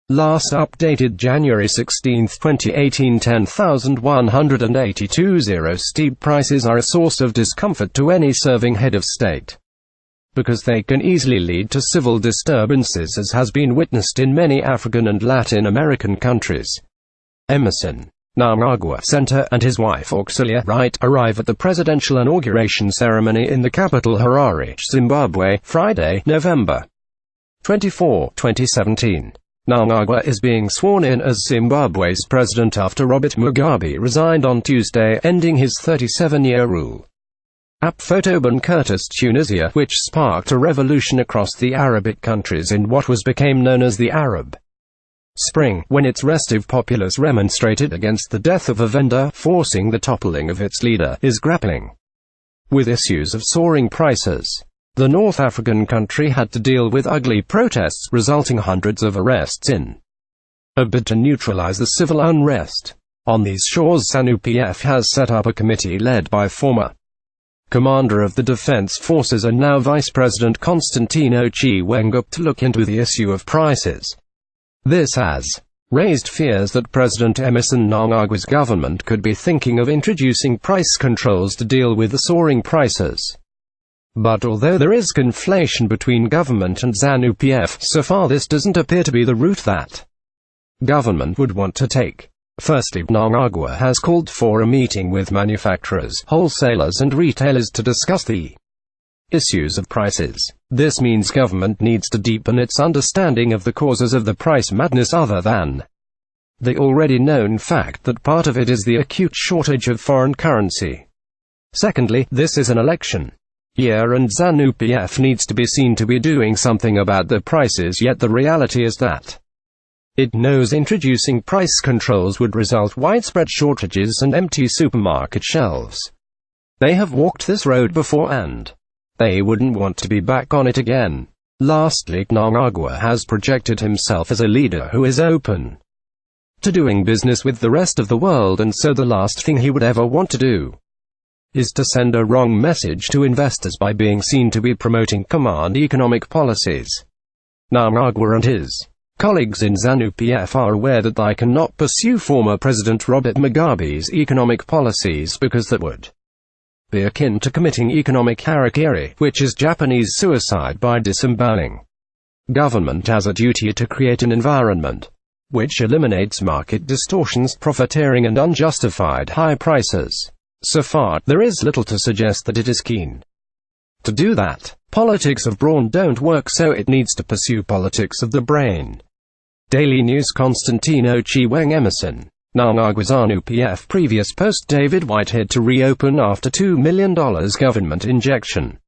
Last updated January 16, 2018. 10,182. Steep prices are a source of discomfort to any serving head of state, because they can easily lead to civil disturbances, as has been witnessed in many African and Latin American countries. Emerson Mnangagwa Center and his wife Auxilia Wright arrive at the presidential inauguration ceremony in the capital Harare, Zimbabwe, Friday, November 24, 2017. Mnangagwa is being sworn in as Zimbabwe's president after Robert Mugabe resigned on Tuesday, ending his 37-year rule. Photoban Curtis, Tunisia, which sparked a revolution across the Arabic countries in what became known as the Arab Spring, when its restive populace remonstrated against the death of a vendor, forcing the toppling of its leader, is grappling with issues of soaring prices. The North African country had to deal with ugly protests, resulting hundreds of arrests in a bid to neutralize the civil unrest. On these shores, Zanu PF has set up a committee led by former Commander of the Defense Forces and now Vice President Constantino Chiwenga to look into the issue of prices. This has raised fears that President Emerson Mnangagwa's government could be thinking of introducing price controls to deal with the soaring prices. But although there is conflation between government and Zanu PF, so far this doesn't appear to be the route that government would want to take. Firstly, Mnangagwa has called for a meeting with manufacturers, wholesalers and retailers to discuss the issues of prices. This means government needs to deepen its understanding of the causes of the price madness, other than the already known fact that part of it is the acute shortage of foreign currency. Secondly, this is an election year and Zanu PF needs to be seen to be doing something about the prices, yet the reality is that it knows introducing price controls would result widespread shortages and empty supermarket shelves. They have walked this road before and they wouldn't want to be back on it again. Lastly, Mnangagwa has projected himself as a leader who is open to doing business with the rest of the world, and so the last thing he would ever want to do is to send a wrong message to investors by being seen to be promoting command economic policies. Mnangagwa and his colleagues in Zanu PF are aware that they cannot pursue former President Robert Mugabe's economic policies because that would be akin to committing economic harakiri, which is Japanese suicide by disemboweling. Government has a duty to create an environment which eliminates market distortions, profiteering and unjustified high prices. So far, there is little to suggest that it is keen to do that. Politics of brawn don't work, so it needs to pursue politics of the brain. Daily News. Constantino Chiwenga. Emerson Mnangagwa. Zanu PF. Previous post: David Whitehead to reopen after $2 million government injection.